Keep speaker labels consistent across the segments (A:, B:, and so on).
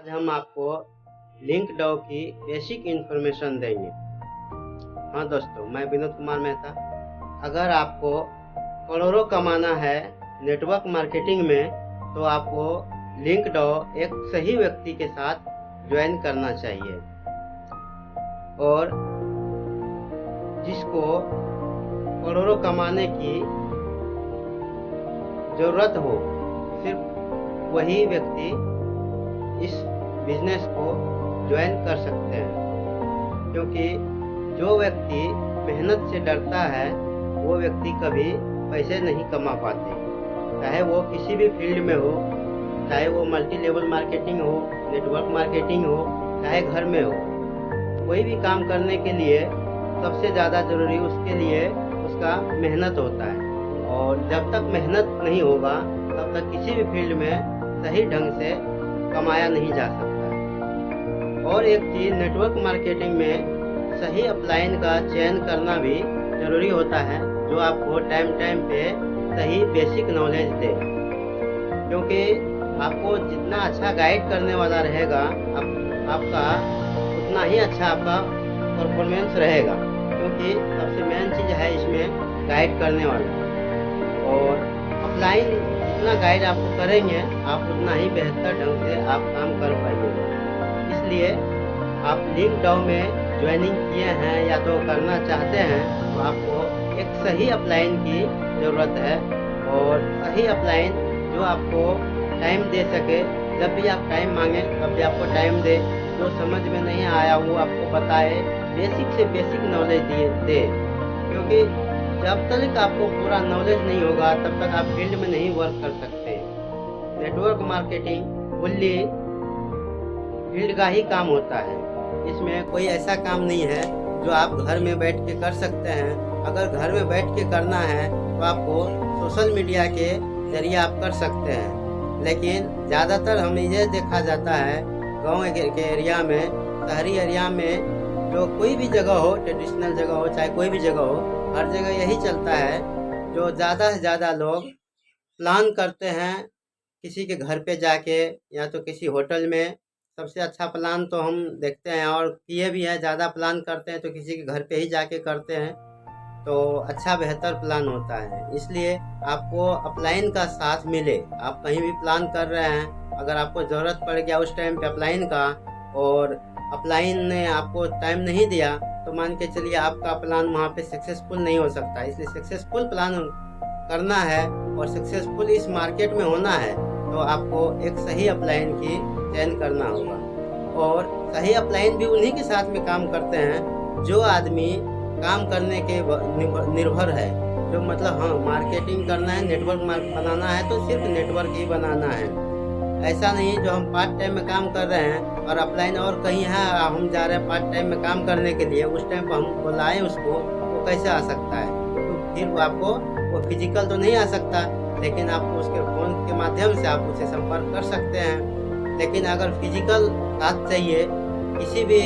A: हम आपको लिंकडइन की बेसिक इन्फॉर्मेशन देंगे। हाँ दोस्तों, मैं विनोद कुमार मेहता। अगर आपको करोड़ों कमाना है नेटवर्क मार्केटिंग में, तो आपको लिंक्डइन एक सही व्यक्ति के साथ ज्वाइन करना चाहिए और जिसको करोड़ों कमाने की ज़रूरत हो, सिर्फ वही व्यक्ति इस बिजनेस को ज्वाइन कर सकते हैं। क्योंकि जो व्यक्ति मेहनत से डरता है वो व्यक्ति कभी पैसे नहीं कमा पाते, चाहे वो किसी भी फील्ड में हो, चाहे वो मल्टी लेवल मार्केटिंग हो, नेटवर्क मार्केटिंग हो, चाहे घर में हो। कोई भी काम करने के लिए सबसे ज़्यादा ज़रूरी उसके लिए उसका मेहनत होता है, और जब तक मेहनत नहीं होगा तब तक किसी भी फील्ड में सही ढंग से कमाया नहीं जा सकता। और एक चीज़, नेटवर्क मार्केटिंग में सही अपलाइन का चयन करना भी ज़रूरी होता है, जो आपको टाइम टाइम पे सही बेसिक नॉलेज दे। क्योंकि आपको जितना अच्छा गाइड करने वाला रहेगा, आपका उतना ही अच्छा आपका परफॉर्मेंस रहेगा। क्योंकि सबसे मेन चीज़ है इसमें गाइड करने वाला, और अपलाइन जितना गाइड आपको करेंगे आप उतना ही बेहतर ढंग से आप काम कर पाइएगा। इसलिए आप लिंक्डइन में ज्वाइनिंग किए हैं या तो करना चाहते हैं, तो आपको एक सही अपलाइन की ज़रूरत है, और सही अपलाइन जो आपको टाइम दे सके। जब भी आप टाइम मांगें तब भी आपको टाइम दे, जो समझ में नहीं आया वो आपको बताए, बेसिक से बेसिक नॉलेज दे। क्योंकि जब तक आपको पूरा नॉलेज नहीं होगा तब तक आप फील्ड में नहीं वर्क कर सकते। नेटवर्क मार्केटिंग फुल्ली फील्ड का ही काम होता है। इसमें कोई ऐसा काम नहीं है जो आप घर में बैठ के कर सकते हैं। अगर घर में बैठ के करना है तो आपको सोशल मीडिया के जरिए आप कर सकते हैं, लेकिन ज़्यादातर हमें ये देखा जाता है गांव के एरिया में, शहरी एरिया में, जो कोई भी जगह हो, ट्रेडिशनल जगह हो चाहे कोई भी जगह हो, हर जगह यही चलता है। जो ज़्यादा से ज़्यादा लोग प्लान करते हैं किसी के घर पे जाके या तो किसी होटल में। सबसे अच्छा प्लान तो हम देखते हैं और किए भी हैं, ज़्यादा प्लान करते हैं तो किसी के घर पे ही जाके करते हैं, तो अच्छा बेहतर प्लान होता है। इसलिए आपको अपलाइन का साथ मिले। आप कहीं भी प्लान कर रहे हैं, अगर आपको ज़रूरत पड़ गया उस टाइम पे अपलाइन का, और अपलाइन ने आपको टाइम नहीं दिया, तो मान के चलिए आपका प्लान वहाँ पे सक्सेसफुल नहीं हो सकता। इसलिए सक्सेसफुल प्लान करना है और सक्सेसफुल इस मार्केट में होना है, तो आपको एक सही अपलाइन की चयन करना होगा। और सही अपलाइन भी उन्हीं के साथ में काम करते हैं जो आदमी काम करने के निर्भर है। जो मतलब हाँ, मार्केटिंग करना है, नेटवर्क बनाना है तो सिर्फ नेटवर्क ही बनाना है। ऐसा नहीं जो हम पार्ट टाइम में काम कर रहे हैं और अपलाइन और कहीं है, हम जा रहे हैं पार्ट टाइम में काम करने के लिए, उस टाइम पर हम बुलाएं उसको, वो कैसे आ सकता है? तो फिर वो आपको वो फिजिकल तो नहीं आ सकता, लेकिन आपको उसके फ़ोन के माध्यम से आप उससे संपर्क कर सकते हैं। लेकिन अगर फिजिकल साथ चाहिए किसी भी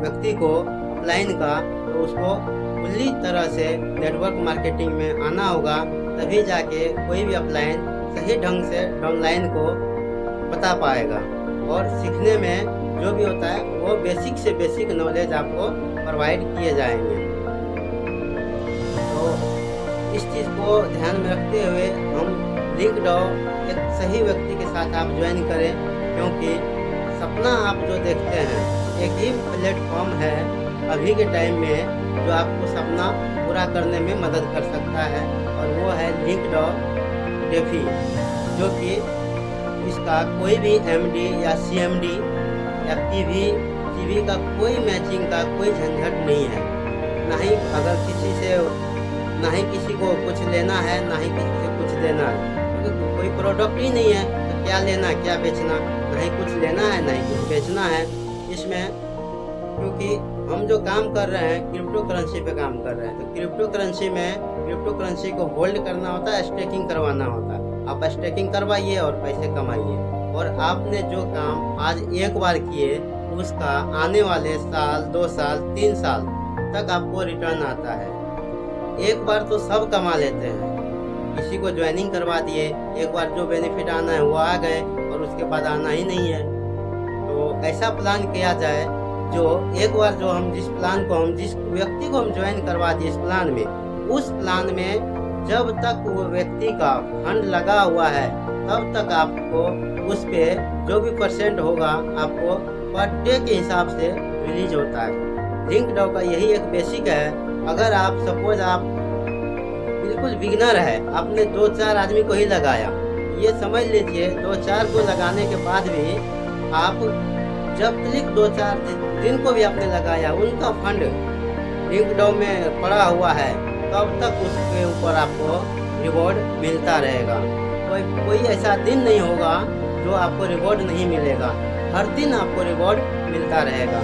A: व्यक्ति को अपलाइन का, तो उसको पूरी तरह से नेटवर्क मार्केटिंग में आना होगा, तभी जाके कोई भी अपलाइन सही ढंग से डाउनलाइन को बता पाएगा। और सीखने में जो भी होता है वो बेसिक से बेसिक नॉलेज आपको प्रोवाइड किए जाएंगे। तो इस चीज़ को ध्यान में रखते हुए हम लिंक्डइन एक सही व्यक्ति के साथ आप ज्वाइन करें, क्योंकि सपना आप जो देखते हैं, एक ही प्लेटफॉर्म है अभी के टाइम में जो आपको सपना पूरा करने में मदद कर सकता है, और वो है लिंक्डइन डेफी। जो कि इसका कोई भी एमडी या सीएमडी या पीवी का कोई मैचिंग का कोई झंझट नहीं है। ना ही अगर किसी से, ना ही किसी को कुछ लेना है, ना ही किसी से कुछ देना है। क्योंकि कोई प्रोडक्ट ही नहीं है तो क्या लेना क्या बेचना, ना ही कुछ लेना है ना ही कुछ बेचना है इसमें। क्योंकि हम जो काम कर रहे हैं क्रिप्टो करेंसी पे काम कर रहे हैं, तो क्रिप्टो करेंसी को होल्ड करना होता है, स्टेकिंग करवाना होता है। आप स्टेकिंग करवाइए और पैसे कमाइए, और आपने जो काम आज एक बार किए उसका आने वाले साल, 2 साल, 3 साल तक आपको रिटर्न आता है। एक बार तो सब कमा लेते हैं, किसी को ज्वाइनिंग करवा दिए, एक बार जो बेनिफिट आना है वो आ गए और उसके बाद आना ही नहीं है। ऐसा प्लान किया जाए जो एक बार जिस व्यक्ति को हम ज्वाइन करवा दिए इस प्लान में, उस प्लान में जब तक वो व्यक्ति का फंड लगा हुआ है तब तक आपको उस पे जो भी परसेंट होगा आपको पर डे के हिसाब से रिलीज होता है। लिंकडइन का यही एक बेसिक है। अगर आप सपोज आप बिल्कुल बिगिनर है, आपने 2-4 आदमी को ही लगाया, ये समझ लीजिए 2-4 को लगाने के बाद भी आप जब तक 2-4 जिनको भी आपने लगाया उनका फंड लिंकडइन में पड़ा हुआ है तब तक उसके ऊपर आपको रिवॉर्ड मिलता रहेगा। कोई ऐसा दिन नहीं होगा जो आपको रिवॉर्ड नहीं मिलेगा, हर दिन आपको रिवॉर्ड मिलता रहेगा।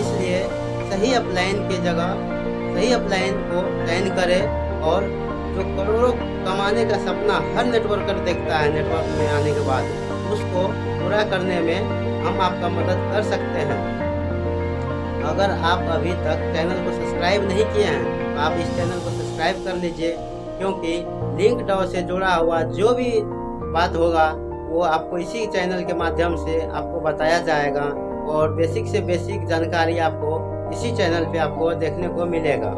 A: इसलिए सही अपलाइन की जगह सही अपलाइन को चयन करें और जो करोड़ों कमाने का सपना हर नेटवर्कर देखता है नेटवर्क में आने के बाद, उसको पूरा करने में हम आपका मदद कर सकते हैं। अगर आप अभी तक चैनल को सब्सक्राइब नहीं किए हैं तो आप इस चैनल को सब्सक्राइब कर लीजिए, क्योंकि लिंकडइन से जुड़ा हुआ जो भी बात होगा वो आपको इसी चैनल के माध्यम से आपको बताया जाएगा और बेसिक से बेसिक जानकारी आपको इसी चैनल पे आपको देखने को मिलेगा।